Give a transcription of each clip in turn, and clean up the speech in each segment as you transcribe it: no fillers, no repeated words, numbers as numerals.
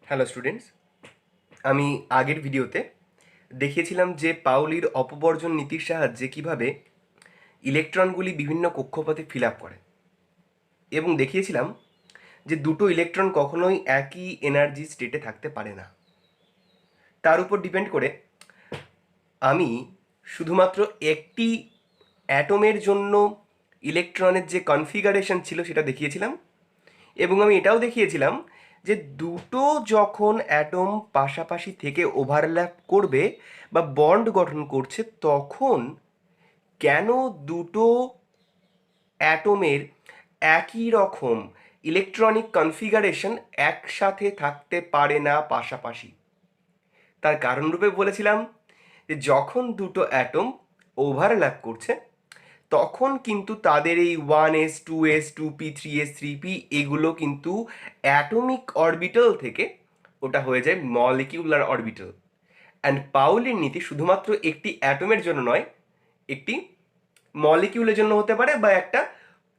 Hello students, আমি আগের ভিডিওতে দেখিয়েছিলাম যে পাউলির অপবর্জন নীতির সাহায্যে কিভাবে ইলেকট্রনগুলি বিভিন্ন কক্ষপথে ফিল আপ করে এবং দেখিয়েছিলাম যে দুটো ইলেকট্রন কখনোই একই এনার্জি স্টেটে থাকতে পারে না। তার উপর ডিপেন্ড করে আমি শুধুমাত্র একটি অ্যাটমের জন্য ইলেকট্রনের যে কনফিগারেশন ছিল সেটা দেখিয়েছিলাম এবং আমি এটাও দেখিয়েছিলাম যে দুটো যখন অ্যাটম পাশাপাশি থেকে ওভারল্যাপ করবে বা বন্ড গঠন করছে তখন কেন দুটো অ্যাটমের একই রকম ইলেকট্রনিক কনফিগারেশন একসাথে থাকতে পারে না পাশাপাশি। তার কারণরূপে বলেছিলাম যে যখন দুটো অ্যাটম ওভারল্যাপ করছে তখন কিন্তু তাদের এই 1s 2s 2p 3s 3p এগুলো কিন্তু অ্যাটমিক অরবিটাল থেকে ওটা হয়ে যায় মলিকিউলার অরবিটাল। অ্যান্ড পাউলির নীতি শুধুমাত্র একটি অ্যাটমের জন্য নয়, একটি মলিকিউলের জন্য হতে পারে বা একটা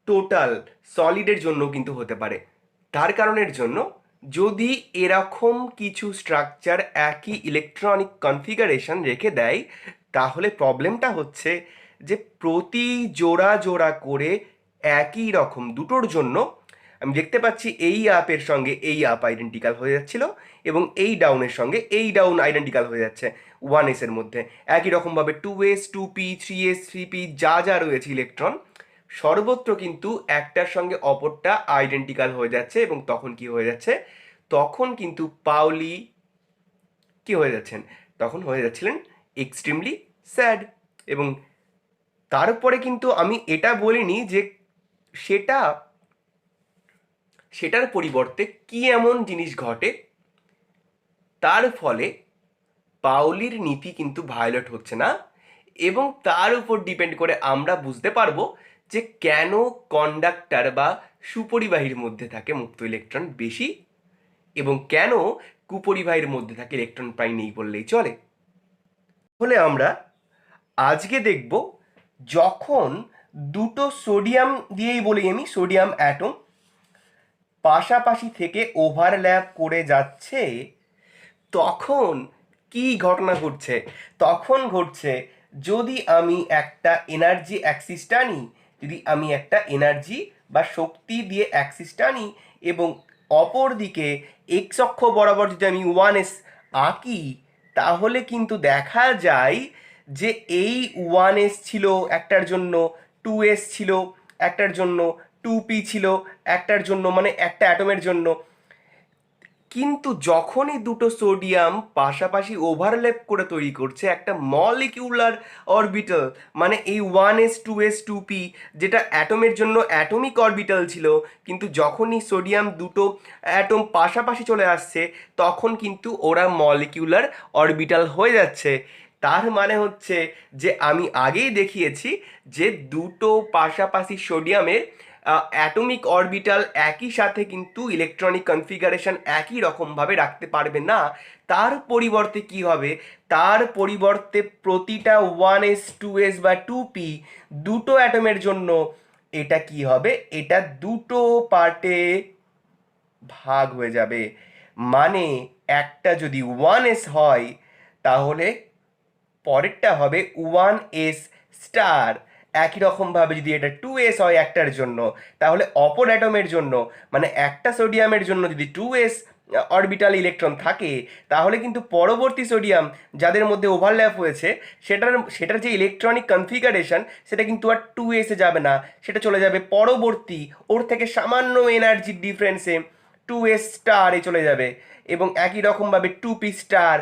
টোটাল সলিডের জন্য কিন্তু হতে পারে। তার কারণের জন্য যদি এরকম কিছু স্ট্রাকচার একই ইলেকট্রনিক কনফিগারেশন রেখে দেয় তাহলে প্রবলেমটা হচ্ছে যে প্রতি জোড়া জোড়া করে একই রকম দুটোর জন্য আমি দেখতে পাচ্ছি এই আপের সঙ্গে এই আপ আইডেন্টিক্যাল হয়ে যাচ্ছিল এবং এই ডাউনের সঙ্গে এই ডাউন আইডেন্টিক্যাল হয়ে যাচ্ছে 1s এর মধ্যে। একই রকমভাবে 2s 2p 3s 3p যা যা রয়েছে ইলেকট্রন সর্বত্র কিন্তু একটার সঙ্গে অপরটা আইডেন্টিক্যাল হয়ে যাচ্ছে এবং তখন কি হয়ে যাচ্ছে, তখন কিন্তু পাউলি কি হয়ে যাচ্ছেন, তখন হয়ে যাচ্ছিলেন এক্সট্রিমলি স্যাড। এবং তারপরে কিন্তু আমি এটা বলিনি যে সেটা সেটার পরিবর্তে কি এমন জিনিস ঘটে তার ফলে পাউলির নীতি কিন্তু ভায়োলেট হচ্ছে না এবং তার উপর ডিপেন্ড করে আমরা বুঝতে পারবো যে কেন কন্ডাক্টর বা সুপরিবাহীর মধ্যে থাকে মুক্ত ইলেকট্রন বেশি এবং কেন কুপরিবাহীর মধ্যে থাকে ইলেকট্রন প্রায় নেই বললেই চলে। তাহলে আমরা আজকে দেখব যখন দুটো সোডিয়াম দিয়েই বলি আমি সোডিয়াম অ্যাটম পাশাপাশি থেকে ওভারল্যাপ করে যাচ্ছে তখন কি ঘটনা ঘটছে। তখন ঘটছে যদি আমি একটা এনার্জি অ্যাক্সিস টানি, যদি আমি একটা এনার্জি বা শক্তি দিয়ে অ্যাক্সিস টানি এবং অপর দিকে এক্স অক্ষ বরাবর যদি আমি 1s আঁকি তাহলে কিন্তু দেখা যায় যে এই 1s ছিল একটার জন্য, 2s ছিল একটার জন্য, 2p ছিল একটার জন্য, মানে একটা অ্যাটমের জন্য। কিন্তু যখনই দুটো সোডিয়াম পাশাপাশি ওভারল্যাপ করে তৈরি করছে একটা মলিকিউলার অরবিটাল, মানে এই 1s 2s 2p যেটা অ্যাটমের জন্য অ্যাটমিক অরবিটাল ছিল, কিন্তু যখনই সোডিয়াম দুটো অ্যাটম পাশাপাশি চলে আসছে তখন কিন্তু ওরা মলিকিউলার অরবিটাল হয়ে যাচ্ছে। তার মানে হচ্ছে যে আমি আগেই দেখিয়েছি যে দুটো পাশাপাশি সোডিয়ামের অ্যাটমিক অরবিটাল একই সাথে কিন্তু ইলেকট্রনিক কনফিগারেশন একই রকমভাবে রাখতে পারবে না। তার পরিবর্তে কি হবে, তার পরিবর্তে প্রতিটা 1s 2s বা 2p দুটো অ্যাটমের জন্য এটা কি হবে, এটা দুটো পার্টে ভাগ হয়ে যাবে। মানে একটা যদি 1s হয় তাহলে পরেরটা হবে 1s স্টার। একই রকমভাবে যদি এটা 2s হয় একটার জন্য তাহলে অপর অ্যাটমের জন্য, মানে একটা সোডিয়ামের জন্য যদি 2s অরবিটাল ইলেকট্রন থাকে তাহলে কিন্তু পরবর্তী সোডিয়াম যাদের মধ্যে ওভারল্যাপ হয়েছে সেটার যে ইলেকট্রনিক কনফিগারেশন সেটা কিন্তু আর 2s এ যাবে না, সেটা চলে যাবে পরবর্তী ওর থেকে সামান্য এনার্জির ডিফারেন্সে 2s স্টারে চলে যাবে। এবং একই রকমভাবে 2p star,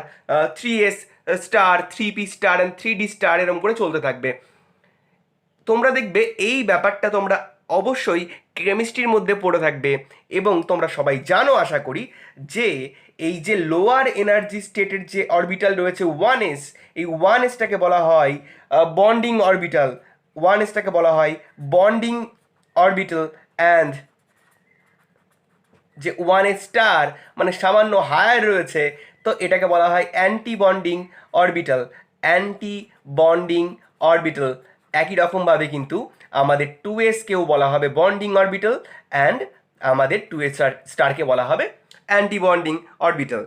3s star, 3p star and 3d star এরকম করে চলতে থাকবে। তোমরা দেখবে এই ব্যাপারটা তোমরা অবশ্যই কেমিস্ট্রির মধ্যে পড়ে থাকবে এবং তোমরা সবাই জানো আশা করি যে এই যে লোয়ার এনার্জি স্টেটের যে অরবিটাল রয়েছে 1s, এই 1sটাকে বলা হয় বন্ডিং অরবিটাল, 1sটাকে বলা হয় বন্ডিং অরবিটাল। অ্যান্ড যে 1s স্টার মানে সামান্য হায়ার রয়েছে তো এটাকে বলা হয় anti bonding orbital, anti bonding orbital. একই রকমভাবে কিন্তু আমাদের 2s কেও বলা হবে বন্ডিং অরবিটাল অ্যান্ড আমাদের 2s স্টারকে বলা হবে অ্যান্টিবন্ডিং অরবিটাল।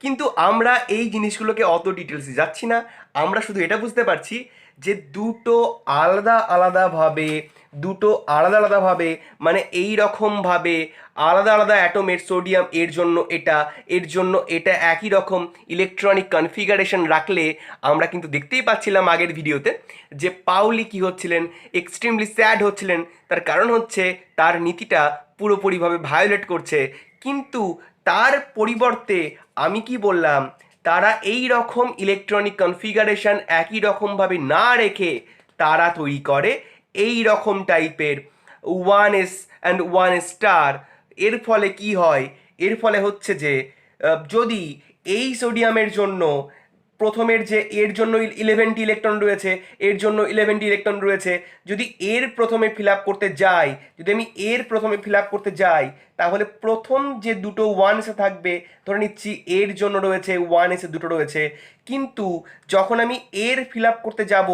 কিন্তু আমরা এই জিনিসগুলোকে অত ডিটেলসে যাচ্ছি না, আমরা শুধু এটা বুঝতে পারছি যে দুটো আলাদা আলাদাভাবে মানে এই রকমভাবে আলাদা আলাদা অ্যাটমের সোডিয়াম এর জন্য এটা একই রকম ইলেকট্রনিক কনফিগারেশন রাখলে আমরা কিন্তু দেখতেই পাচ্ছিলাম আগের ভিডিওতে যে পাউলি কী হচ্ছিলেন, এক্সট্রিমলি স্যাড হচ্ছিলেন। তার কারণ হচ্ছে তার নীতিটা পুরোপুরিভাবে ভায়োলেট করছে। কিন্তু তার পরিবর্তে আমি কি বললাম, তারা এই রকম ইলেকট্রনিক কনফিগারেশন একই রকমভাবে না রেখে তারা তৈরি করে এই রকম টাইপের 1s অ্যান্ড 1 স্টার। এর ফলে কি হয়, এর ফলে হচ্ছে যে যদি এই সোডিয়ামের জন্য প্রথমের যে এর জন্য 11টি ইলেকট্রন রয়েছে, এর জন্য 11টি ইলেকট্রন রয়েছে, যদি এর প্রথমে ফিল আপ করতে যাই, যদি আমি এর প্রথমে ফিল আপ করতে যাই, তাহলে প্রথম যে দুটো 1s থাকবে, ধরে নিচ্ছি এর জন্য রয়েছে 1s দুটো রয়েছে, কিন্তু যখন আমি এর ফিল আপ করতে যাব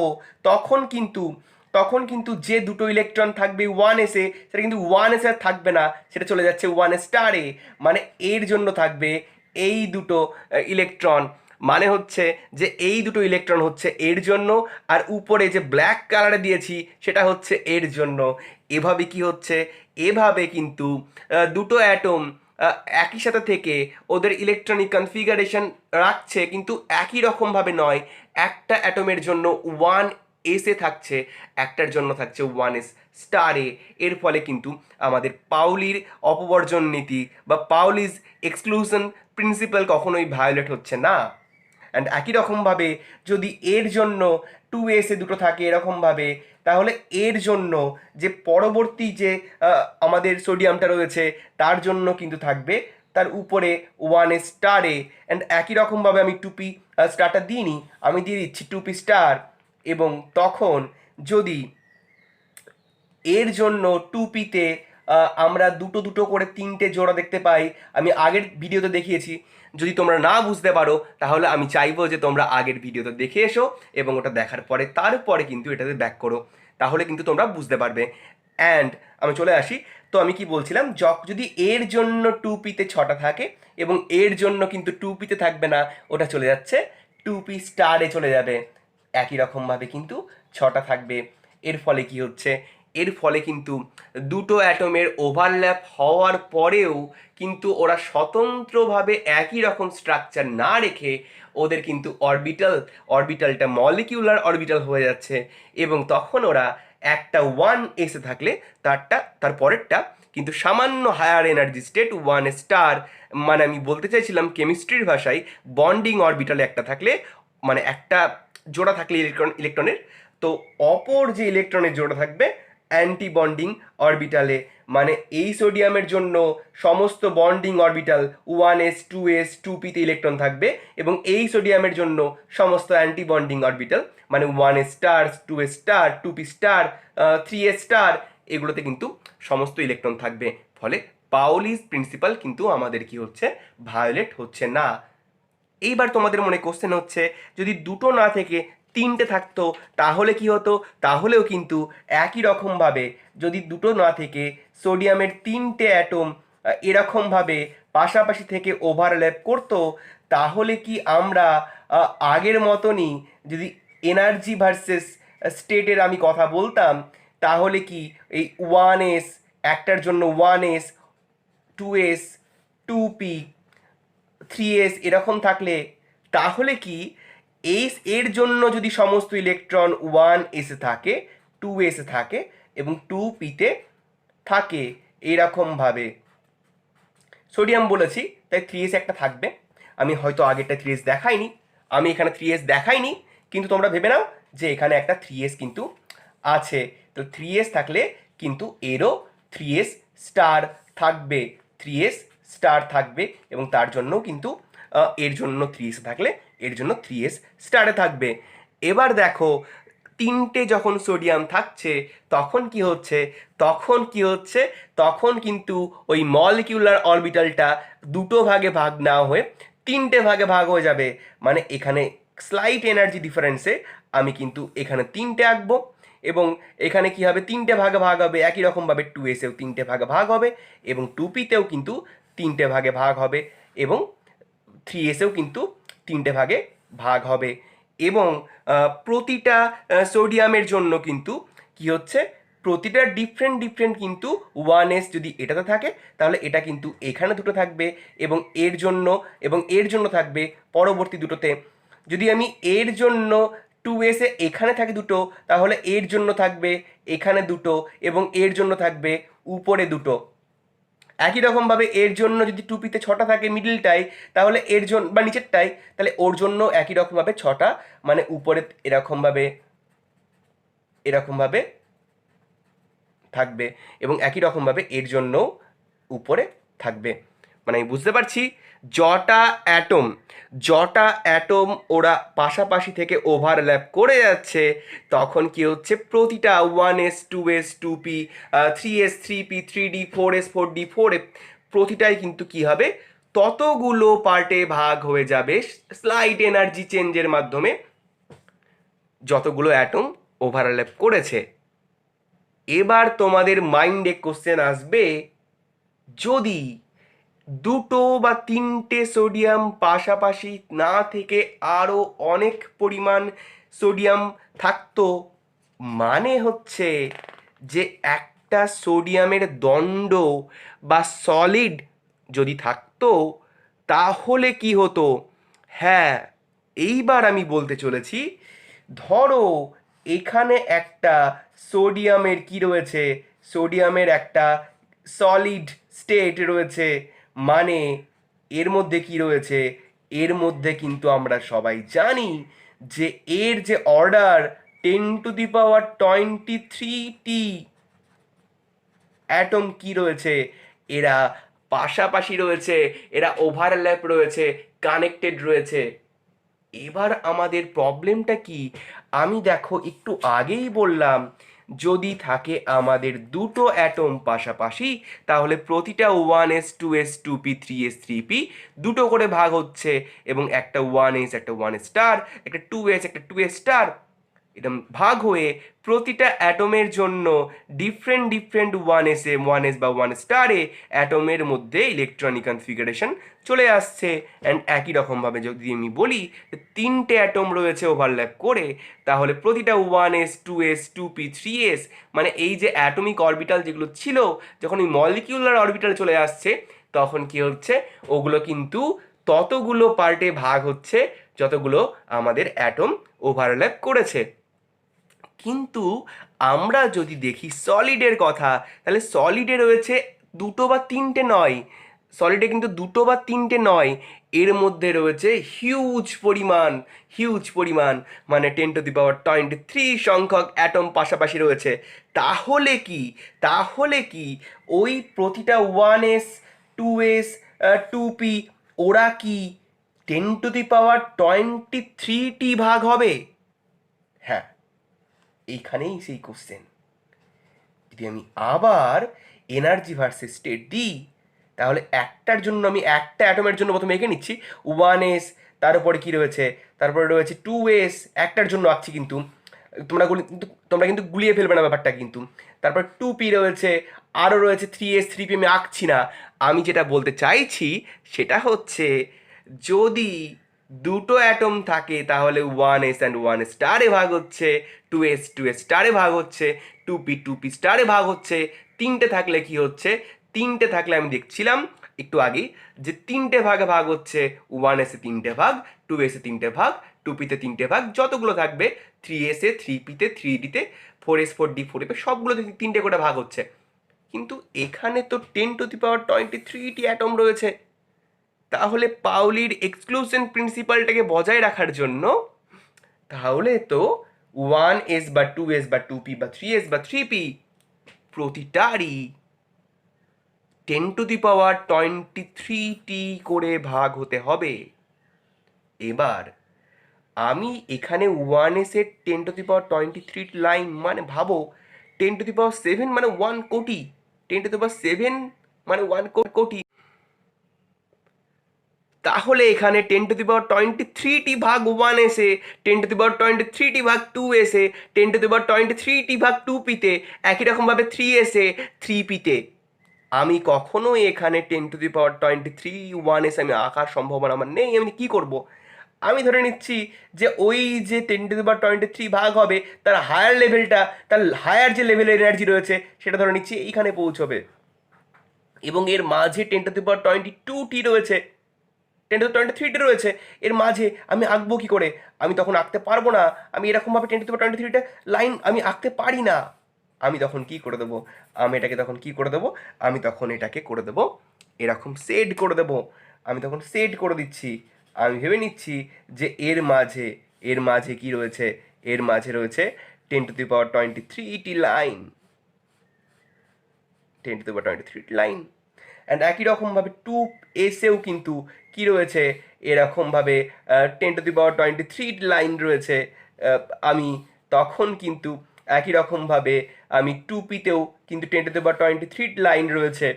তখন কিন্তু যে দুটো ইলেকট্রন থাকবে 1s সেটা কিন্তু 1s আর থাকবে না, সেটা চলে যাচ্ছে 1 স্টারে। মানে এর জন্য থাকবে এই দুটো ইলেকট্রন, মানে হচ্ছে যে এই দুটো ইলেকট্রন হচ্ছে এর জন্য, আর উপরে যে ব্ল্যাক কালারে দিয়েছি সেটা হচ্ছে এর জন্য। এভাবে কি হচ্ছে, এভাবে কিন্তু দুটো অ্যাটম একই সাথে থেকে ওদের ইলেকট্রনিক কনফিগারেশন রাখছে, কিন্তু একই রকমভাবে নয়। একটা অ্যাটমের জন্য 1s থাকছে, একটার জন্য থাকছে 1s স্টারে। এর ফলে কিন্তু আমাদের পাউলির অপবর্জন নীতি বা পাউলিজ এক্সক্লুশন প্রিন্সিপাল কখনোই ভায়োলেট হচ্ছে না। অ্যান্ড একই রকমভাবে যদি এর জন্য 2s দুটো থাকে এরকমভাবে, তাহলে এর জন্য যে পরবর্তী যে আমাদের সোডিয়ামটা রয়েছে তার জন্য কিন্তু থাকবে তার উপরে 1s স্টারে। অ্যান্ড একই রকমভাবে আমি 2p স্টারটা দিইনি, আমি দিয়ে দিচ্ছি 2p স্টার। এবং তখন যদি এর জন্য 2pতে আমরা দুটো দুটো করে 3টে জোড়া দেখতে পাই, আমি আগের ভিডিওতে দেখিয়েছি। যদি তোমরা না বুঝতে পারো তাহলে আমি চাইবো যে তোমরা আগের ভিডিওতে দেখে এসো এবং ওটা দেখার পরে তারপরে কিন্তু এটাতে ব্যাক করো, তাহলে কিন্তু তোমরা বুঝতে পারবে। অ্যান্ড আমি চলে আসি, তো আমি কি বলছিলাম, যদি এর জন্য 2pতে 6টা থাকে এবং এর জন্য কিন্তু 2pতে থাকবে না, ওটা চলে যাচ্ছে 2p স্টারে চলে যাবে। একই রকমভাবে কিন্তু 6টা থাকবে। এর ফলে কি হচ্ছে, এর ফলে কিন্তু দুটো অ্যাটমের ওভারল্যাপ হওয়ার পরেও কিন্তু ওরা স্বতন্ত্রভাবে একই রকম স্ট্রাকচার না রেখে ওদের কিন্তু অরবিটালটা মলিকিউলার অরবিটাল হয়ে যাচ্ছে। এবং তখন ওরা একটা 1s থাকলে তার পরেরটা কিন্তু সামান্য হায়ার এনার্জি স্টেট 1 স্টার। মানে আমি বলতে চাইছিলাম কেমিস্ট্রির ভাষায়, বন্ডিং অরবিটালে একটা থাকলে মানে একটা জোড়া থাকলে ইলেকট্রনের, তো অপর যে ইলেকট্রনের জোড়া থাকবে অ্যান্টি বন্ডিং অরবিটালে। মানে এই সোডিয়ামের জন্য সমস্ত bonding orbital 1s 2s 2pতে electron থাকবে, এবং এই সোডিয়ামের জন্য সমস্ত অ্যান্টি বন্ডিং অরবিটাল মানে 1s star 2s star 2p star 3s star, এগুলোতে কিন্তু সমস্ত ইলেকট্রন থাকবে। ফলে পাউলিস প্রিন্সিপাল কিন্তু আমাদের কি হচ্ছে, ভায়োলেট হচ্ছে না। এইবার তোমাদের মনে কোশ্চেন হচ্ছে, যদি দুটো না থেকে 3টে থাকতো তাহলে কি হতো? তাহলেও কিন্তু একই রকমভাবে যদি দুটো না থেকে সোডিয়ামের 3টে অ্যাটম এরকমভাবে পাশাপাশি থেকে ওভারল্যাপ করতো, তাহলে কি আমরা আগের মতনই যদি এনার্জি ভার্সেস স্টেটের আমি কথা বলতাম, তাহলে কি এই 1s একটার জন্য 1s 2s 2p 3s এরকম থাকলে, তাহলে কি এর জন্য যদি সমস্ত ইলেকট্রন 1s থাকে 2s থাকে এবং 2pতে থাকে এরকমভাবে, সোডিয়াম বলেছি তাই 3s একটা থাকবে। আমি হয়তো আগেরটা 3s দেখাইনি, আমি এখানে 3s দেখাইনি, কিন্তু তোমরা ভেবে নাও যে এখানে একটা 3s কিন্তু আছে। তো 3s থাকলে কিন্তু এরও 3s স্টার থাকবে, 3s স্টার থাকবে, এবং তার জন্য কিন্তু এর জন্য 3s থাকলে এর জন্য 3s স্টারে থাকবে। এবার দেখো 3টে যখন সোডিয়াম থাকছে তখন কি হচ্ছে, তখন কিন্তু ওই মলিকিউলার অরবিটালটা দুটো ভাগে ভাগ না হয়ে 3টে ভাগে ভাগ হয়ে যাবে। মানে এখানে স্লাইট এনার্জি ডিফারেন্সে আমি কিন্তু এখানে 3টে আঁকবো, এবং এখানে কি হবে, 3টে ভাগে ভাগ হবে। একই রকমভাবে 2sএও 3টে ভাগে ভাগ হবে, এবং 2pতেও কিন্তু তিনটে ভাগে ভাগ হবে, এবং 3s-এও কিন্তু তিনটে ভাগে ভাগ হবে। এবং প্রতিটা সোডিয়ামের জন্য কিন্তু কি হচ্ছে, প্রতিটা ডিফারেন্ট ডিফারেন্ট কিন্তু 1s যদি এটাতে থাকে তাহলে এটা কিন্তু এখানে দুটো থাকবে, এবং এর জন্য থাকবে পরবর্তী দুটোতে। যদি আমি এর জন্য 2s এখানে থাকে দুটো, তাহলে এর জন্য থাকবে এখানে দুটো, এবং এর জন্য থাকবে উপরে দুটো। একই রকমভাবে এর জন্য যদি 2p-তে 6টা থাকে মিডলটাই, তাহলে এর জন্য বা নিচেরটাই, তাহলে ওর জন্য একই রকমভাবে 6টা, মানে উপরে এরকমভাবে এরকমভাবে থাকবে, এবং একই রকমভাবে এর জন্যও উপরে থাকবে। মানে আমি বুঝতে পারছি যটা অ্যাটম ওরা পাশাপাশি থেকে ওভারল্যাপ করে যাচ্ছে, তখন কি হচ্ছে, প্রতিটা 1s 2s 2p 3s 3p 3d 4s 4d 4f প্রতিটাই কিন্তু কি হবে, ততগুলো পার্টে ভাগ হয়ে যাবে স্লাইড এনার্জি চেঞ্জের মাধ্যমে, যতগুলো অ্যাটম ওভারল্যাপ করেছে। এবার তোমাদের মাইন্ডে কোশ্চেন আসবে, যদি দুটো বা তিনটে সোডিয়াম পাশাপাশি না থেকে আরও অনেক পরিমাণ সোডিয়াম থাকতো, মানে হচ্ছে যে একটা সোডিয়ামের দণ্ড বা সলিড যদি থাকতো, তাহলে কি হতো? হ্যাঁ, এইবার আমি বলতে চলেছি, ধরো এখানে একটা সোডিয়ামের কি রয়েছে, সোডিয়ামের একটা সলিড স্টেট রয়েছে, মানে এর মধ্যে কি রয়েছে, এর মধ্যে কিন্তু আমরা সবাই জানি যে এর যে অর্ডার 10⁻23টি অ্যাটম কি রয়েছে, এরা পাশাপাশি রয়েছে, এরা ওভারল্যাপ রয়েছে, কানেক্টেড রয়েছে। এবার আমাদের প্রবলেমটা কি, আমি দেখো একটু আগেই বললাম, যদি থাকে আমাদের দুটো অ্যাটম পাশাপাশি, তাহলে প্রতিটা 1s 2s 2p 3s 3p দুটো করে ভাগ হচ্ছে, এবং একটা 1s একটা 1s স্টার, একটা 2s একটা 2s স্টার, এটা ভাগ হয়ে প্রতিটা অ্যাটমের জন্য ডিফারেন্ট ডিফারেন্ট 1s বা 1 স্টারে অ্যাটমের মধ্যে ইলেকট্রনিক কনফিগারেশন চলে আসছে। অ্যান্ড একই রকমভাবে যদি আমি বলি তিনটে অ্যাটম রয়েছে ওভারল্যাপ করে, তাহলে প্রতিটা 1s 2s 2p 3s, মানে এই যে অ্যাটমিক অরবিটাল যেগুলো ছিল, যখন এই মলিকিউলার অরবিটাল চলে আসছে, তখন কি হচ্ছে, ওগুলো কিন্তু ততগুলো পার্টে ভাগ হচ্ছে যতগুলো আমাদের অ্যাটম ওভারল্যাপ করেছে। কিন্তু আমরা যদি দেখি সলিডের কথা, তাহলে সলিডে রয়েছে দুটো বা তিনটে নয়, সলিডে কিন্তু দুটো বা তিনটে নয়, এর মধ্যে রয়েছে হিউজ পরিমাণ, মানে 10⁻23 সংখ্যক অ্যাটম পাশাপাশি রয়েছে। তাহলে কি ওই প্রতিটা 1s 2s 2p ওরা কি 10⁻23টি ভাগ হবে? হ্যাঁ, এইখানেই সেই কোশ্চেন। যদি আমি আবার এনার্জি ভার্সেস স্টেট দিই, তাহলে একটার জন্য আমি একটা অ্যাটমের জন্য প্রথমে এঁকে নিচ্ছি 1s, তার উপরে কি রয়েছে, তারপরে রয়েছে 2s, একটার জন্য আঁকছি, কিন্তু তোমরা কিন্তু গুলিয়ে ফেলবে না ব্যাপারটা কিন্তু। তারপর 2p রয়েছে, আরও রয়েছে 3s 3p, আমি আঁকছি না। আমি যেটা বলতে চাইছি সেটা হচ্ছে, যদি দুটো অ্যাটম থাকে তাহলে 1s অ্যান্ড 1 স্টারে ভাগ হচ্ছে, 2s 2s স্টারে ভাগ হচ্ছে, 2p 2p স্টারে ভাগ হচ্ছে। তিনটে থাকলে কি হচ্ছে, তিনটে থাকলে আমি দেখছিলাম একটু আগেই যে তিনটে ভাগে ভাগ হচ্ছে, 1s এ তিনটে ভাগ, 2s এ তিনটে ভাগ, 2p-তে তিনটে ভাগ, যতগুলো থাকবে 3s এ 3p-তে 3d-তে 4s 4d 4f সবগুলোতে তিনটে করে ভাগ হচ্ছে। কিন্তু এখানে তো 10⁻23টি অ্যাটম রয়েছে। তাহলে পাউলির এক্সক্লুশন প্রিন্সিপালটাকে বজায় রাখার জন্য, তাহলে তো 1s বা 2s বা 2p বা 3s বা 3p প্রতিটারই 10⁻23টি করে ভাগ হতে হবে। এবার আমি এখানে 1s এর 10⁻23 লাইন, মানে ভাবো 10⁻7 মানে 1 কোটি, 10⁻7 মানে 1 কোটি। তাহলে এখানে 10⁻23টি ভাগ 1s এ, 10⁻23টি ভাগ 2s এ, 10⁻23টি ভাগ 2p-তে, একই রকমভাবে 3s এ 3p-তে। আমি কখনোই এখানে 10⁻23 1s আমি আঁকার সম্ভাবনা আমার নেই। আমি কি করব, আমি ধরে নিচ্ছি যে ওই যে 10⁻23 ভাগ হবে তার হায়ার লেভেলটা, তার হায়ার যে লেভেলের এনার্জি রয়েছে সেটা ধরে নিচ্ছি এইখানে পৌঁছবে, এবং এর মাঝে 10⁻22টি রয়েছে, 10⁻23টি রয়েছে, এর মাঝে আমি আঁকবো কি করে? আমি তখন আঁকতে পারবো না। আমি এরকমভাবে 10⁻23টা লাইন আমি আঁকতে পারি না। আমি তখন কি করে দেবো? আমি এটাকে তখন কি করে দেবো? আমি তখন এটাকে করে দেবো এরকম সেট করে দেবো। আমি তখন সেট করে দিচ্ছি। আমি ভেবে নিচ্ছি যে এর মাঝে কি রয়েছে? এর মাঝে রয়েছে 10⁻23টি লাইন, 10⁻23টি লাইন। অ্যান্ড একই রকমভাবে 2s-এও কিন্তু কি রয়েছে? এরকমভাবে 10⁻23 লাইন রয়েছে। আমি তখন কিন্তু একই রকমভাবে আমি 2p-তেও কিন্তু 10⁻23 লাইন রয়েছে।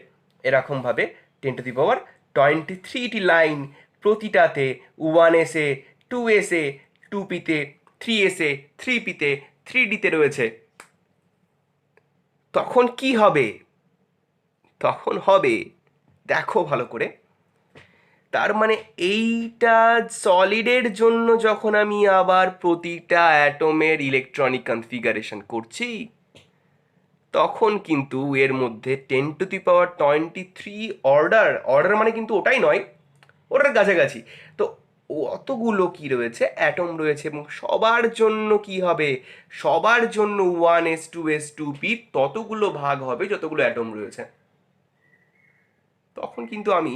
এরকমভাবে 10⁻23টি লাইন, প্রতিটাতে 1s-এ, 2s-এ, 2p-তে, 3s-এ, 3p-তে, 3d-তে রয়েছে। তখন কি হবে? তখন হবে, দেখো ভালো করে, তার মানে এইটা সলিডের জন্য যখন আমি আবার প্রতিটা অ্যাটমের ইলেকট্রনিক কনফিগারেশন করছি, তখন কিন্তু এর মধ্যে 10⁻23 অর্ডার মানে কিন্তু ওটাই নয়, ওটার কাছাকাছি। তো অতগুলো কি রয়েছে? অ্যাটম রয়েছে, এবং সবার জন্য কি হবে? সবার জন্য 1s 2s 2p ততগুলো ভাগ হবে যতগুলো অ্যাটম রয়েছে। তখন কিন্তু আমি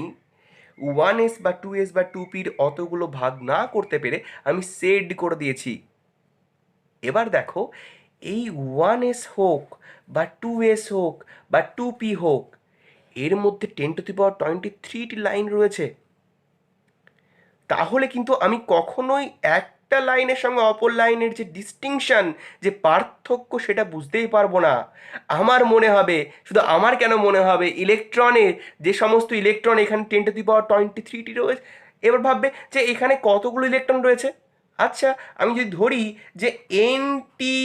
1s বা 2s বা 2pর অতগুলো ভাগ না করতে পেরে আমি সেট করে দিয়েছি। এবার দেখো, এই 1s হোক বা 2s হোক বা 2p হোক, এর মধ্যে 10⁻23টি লাইন রয়েছে। তাহলে কিন্তু আমি কখনোই একটা লাইনের সঙ্গে অপর লাইনের যে ডিস্টিংশন, যে পার্থক্য, সেটা বুঝতেই পারবো না। আমার মনে হবে, শুধু আমার কেন মনে হবে, ইলেকট্রনের যে সমস্ত ইলেকট্রন এখানে 10⁻23টি রয়েছে, এবার ভাববে যে এখানে কতগুলো ইলেকট্রন রয়েছে। আচ্ছা, আমি যদি ধরি যে এনটি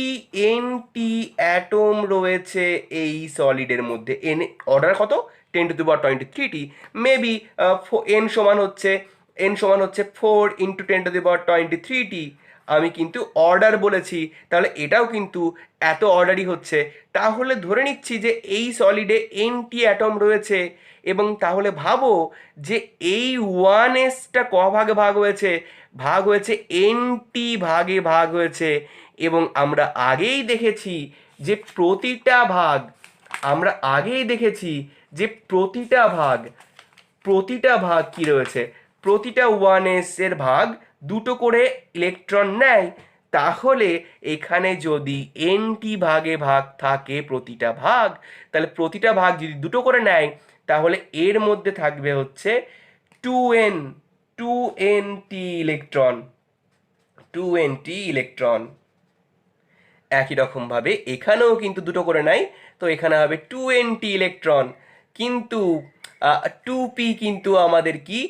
এনটি অ্যাটম রয়েছে এই সলিডের মধ্যে, এন অর্ডার কত? 10⁻23টি, মেবি এন সমান হচ্ছে 4 ইন্টু 10⁻23টি। আমি কিন্তু অর্ডার বলেছি, তাহলে এটাও কিন্তু এত অর্ডারই হচ্ছে। তাহলে ধরে নিচ্ছি যে এই সলিডে এনটি অ্যাটম রয়েছে, এবং তাহলে ভাবো যে এই 1sটা ক ভাগে ভাগ হয়েছে? ভাগ হয়েছে এনটি ভাগে ভাগ হয়েছে। এবং আমরা আগেই দেখেছি যে প্রতিটা ভাগ কি রয়েছে? প্রতিটা 1s-এর ভাগ দুটো করে ইলেকট্রন নেয়। তাহলে এখানে যদি এনটি ভাগে ভাগ থাকে প্রতিটা ভাগ, তাহলে প্রতিটা ভাগ যদি দুটো করে নেয়, তাহলে এর মধ্যে থাকবে হচ্ছে 2n, 2nt electron, 2nt electron. একই রকমভাবে এখানেও কিন্তু দুটো করে নেয়, তো এখানে হবে 2nt ইলেকট্রন। কিন্তু 2p কিন্তু আমাদের কি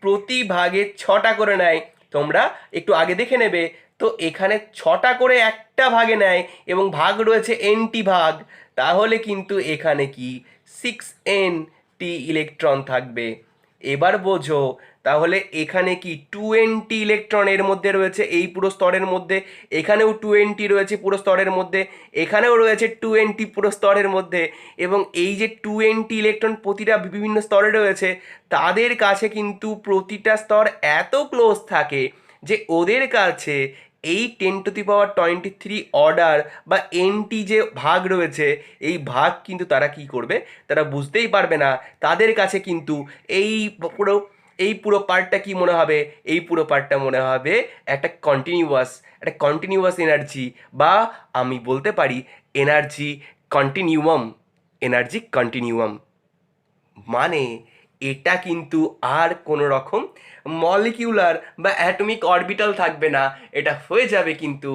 প্রতি ভাগে 6টা করে নেয়। তোমরা একটু আগে দেখে নেবে, তো এখানে 6টা করে একটা ভাগে নেয়, এবং ভাগ রয়েছে nটি ভাগ। তাহলে কিন্তু এখানে কি 6nt ইলেকট্রন থাকবে। এবার বোঝো, তাহলে এখানে কি 2nt ইলেকট্রন এর মধ্যে রয়েছে এই পুরো স্তরের মধ্যে, এখানেও 2nt রয়েছে পুরো স্তরের মধ্যে, এখানেও রয়েছে 2nt পুরো স্তরের মধ্যে। এবং এই যে 2nt ইলেকট্রন প্রতিটা বিভিন্ন স্তরে রয়েছে, তাদের কাছে কিন্তু প্রতিটা স্তর এত ক্লোজ থাকে যে ওদের কাছে এই 10⁻23 অর্ডার বা এনটি যে ভাগ রয়েছে, এই ভাগ কিন্তু তারা কি করবে? তারা বুঝতেই পারবে না। তাদের কাছে কিন্তু এই পুরো এই পুরো পার্টটা কি মনে হবে? এই পুরো পার্টটা মনে হবে একটা কন্টিনিউয়াস এনার্জি, বা আমি বলতে পারি এনার্জি কন্টিনিউয়াম, এনার্জি কন্টিনিউয়াম। মানে এটা কিন্তু আর কোনো রকম মলিকিউলার বা অ্যাটমিক অরবিটাল থাকবে না, এটা হয়ে যাবে কিন্তু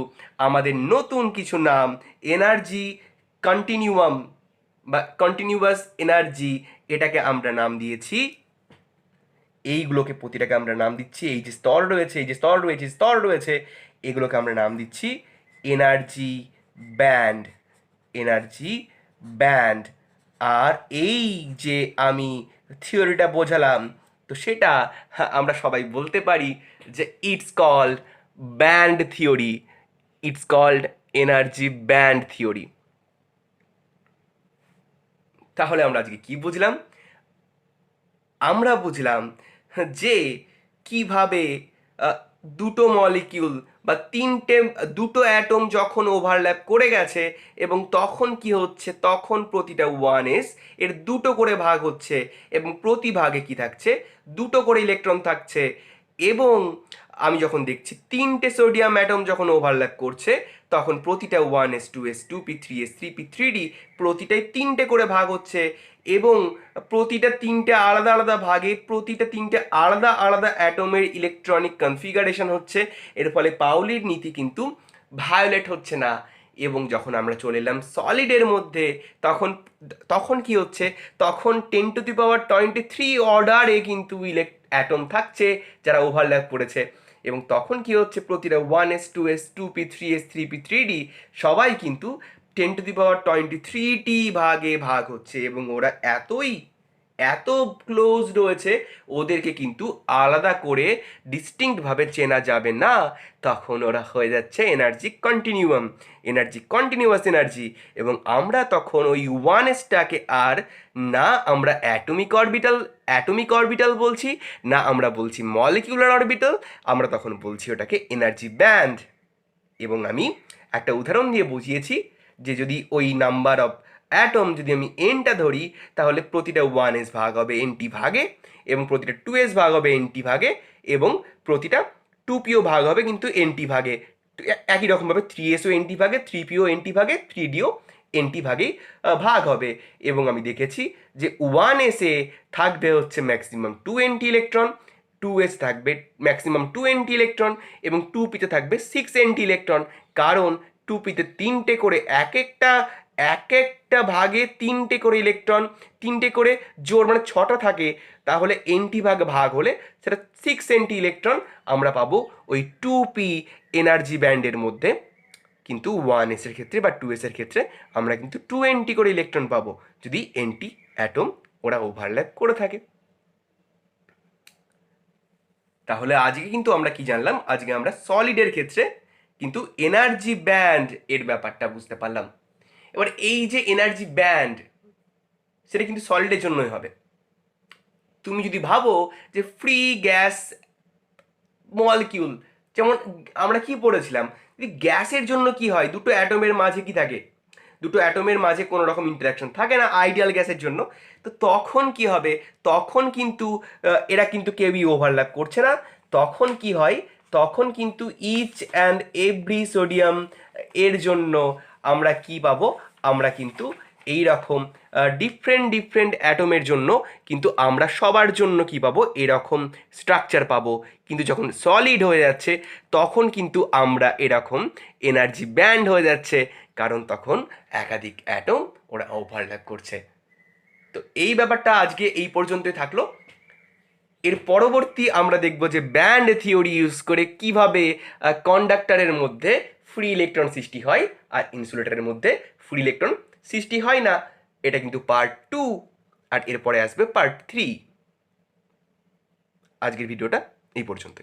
আমাদের নতুন কিছু নাম, এনার্জি কন্টিনিউয়াম বা কন্টিনিউয়াস এনার্জি। এটাকে আমরা নাম দিয়েছি, এইগুলোকে প্রতিটাকে আমরা নাম দিচ্ছি, এই যে স্তর রয়েছে, এই যে স্তর রয়েছে, স্তর রয়েছে, এগুলোকে আমরা নাম দিচ্ছি এনার্জি ব্যান্ড, এনার্জি ব্যান্ড। আর এই যে আমি থিওরিটা বোঝালাম, তো সেটা আমরা সবাই বলতে পারি যে it's called band theory, it's called energy band theory. তাহলে আমরা আজকে কি বুঝলাম? আমরা বুঝলাম যে কিভাবে আহ, দুটো মলিকিউল বা দুটো অ্যাটম যখন ওভারল্যাপ করে গেছে এবং তখন কি হচ্ছে, তখন প্রতিটা 1s এর দুটো করে ভাগ হচ্ছে এবং প্রতি ভাগে কি থাকছে, দুটো করে ইলেকট্রন থাকছে। এবং আমি যখন দেখছি তিনটে সোডিয়াম অ্যাটম যখন ওভারল্যাপ করছে, তখন প্রতিটা 1s 2s 2p 3s 3p 3d প্রতিটাই তিনটে করে ভাগ হচ্ছে এবং প্রতিটা তিনটে আলাদা আলাদা ভাগে প্রতিটা তিনটে আলাদা আলাদা অ্যাটমের ইলেকট্রনিক কনফিগারেশন হচ্ছে। এর ফলে পাউলির নীতি কিন্তু ভায়োলেট হচ্ছে না। এবং যখন আমরা চলে এলাম সলিডের মধ্যে, তখন তখন কি হচ্ছে, তখন 10⁻23 অর্ডারে কিন্তু অ্যাটম থাকছে যারা ওভারল্যাপ করেছে। এবং তখন কি হচ্ছে, প্রতিটা 1s 2s 2p 3s 3p 3d সবাই কিন্তু 10⁻23টি ভাগে ভাগ হচ্ছে এবং ওরা এত ক্লোজ রয়েছে, ওদেরকে কিন্তু আলাদা করে ডিস্টিংক্টভাবে চেনা যাবে না। তখন ওরা হয়ে যাচ্ছে কন্টিনিউয়াস এনার্জি। এবং আমরা তখন ওই 1sটাকে আর না আমরা অ্যাটমিক অরবিটাল বলছি, না আমরা বলছি মলিকিউলার অরবিটাল, আমরা তখন বলছি ওটাকে এনার্জি ব্যান্ড। এবং আমি একটা উদাহরণ দিয়ে বুঝিয়েছি যে যদি ওই নাম্বার অফ অ্যাটম যদি আমি এনটা ধরি, তাহলে প্রতিটা 1s ভাগ হবে এনটি ভাগে এবং প্রতিটা 2s ভাগ হবে এনটি ভাগে এবং প্রতিটা 2pও ভাগ হবে কিন্তু এনটি ভাগে। একই রকমভাবে 3sও এনটি ভাগে, 3pও এনটি ভাগে, 3dও এনটি ভাগেই ভাগ হবে। এবং আমি দেখেছি যে 1sে থাকবে হচ্ছে ম্যাক্সিমাম 2nt ইলেকট্রন, 2s থাকবে ম্যাক্সিমাম 2nt ইলেকট্রন এবং 2pতে থাকবে 6nt ইলেকট্রন। কারণ 2pতে তিনটে করে এক একটা ভাগে তিনটে করে ইলেকট্রন, তিনটে করে জোড় মানে 6টা থাকে। তাহলে এনটি ভাগ হলে সেটা 6nt ইলেকট্রন আমরা পাবো ওই 2p এনার্জি ব্যান্ডের মধ্যে। কিন্তু 1s এর ক্ষেত্রে বা 2s এর ক্ষেত্রে আমরা কিন্তু 2nt করে ইলেকট্রন পাবো যদি এনটি অ্যাটম ওরা ওভারল্যাপ করে থাকে। তাহলে আজকে কিন্তু আমরা কি জানলাম, আজকে আমরা সলিডের ক্ষেত্রে কিন্তু এনার্জি ব্যান্ড এর ব্যাপারটা বুঝতে পারলাম। এবার এই যে এনার্জি ব্যান্ড, সেটা কিন্তু সলিডের জন্যই হবে। তুমি যদি ভাবো যে ফ্রি গ্যাস মলিকিউল, যেমন আমরা কি পড়েছিলাম, যদি গ্যাসের জন্য কি হয়, দুটো অ্যাটমের মাঝে কি থাকে, দুটো অ্যাটমের মাঝে কোনো রকম ইন্টারাকশন থাকে না আইডিয়াল গ্যাসের জন্য। তো তখন কি হবে, তখন কিন্তু এরা কিন্তু কেউই ওভারল্যাপ করছে না। তখন কি হয়, তখন কিন্তু ইচ অ্যান্ড এভরি সোডিয়াম এর জন্য আমরা কি পাবো, আমরা কিন্তু এই রকম ডিফারেন্ট অ্যাটমের জন্য কিন্তু আমরা সবার জন্য কি পাবো, এরকম স্ট্রাকচার পাবো। কিন্তু যখন সলিড হয়ে যাচ্ছে, তখন কিন্তু আমরা এরকম এনার্জি ব্যান্ড হয়ে যাচ্ছে, কারণ তখন একাধিক অ্যাটম ওরা ওভারল্যাপ করছে। তো এই ব্যাপারটা আজকে এই পর্যন্তই থাকলো। এর পরবর্তী আমরা দেখব যে ব্যান্ড থিওরি ইউজ করে কিভাবে কন্ডাক্টরের মধ্যে ফ্রি ইলেকট্রন সৃষ্টি হয় আর ইনসুলেটরের মধ্যে ফ্রি ইলেকট্রন সৃষ্টি হয় না। এটা কিন্তু পার্ট 2, আর এরপরে আসবে পার্ট 3। আজকের ভিডিওটা এই পর্যন্ত।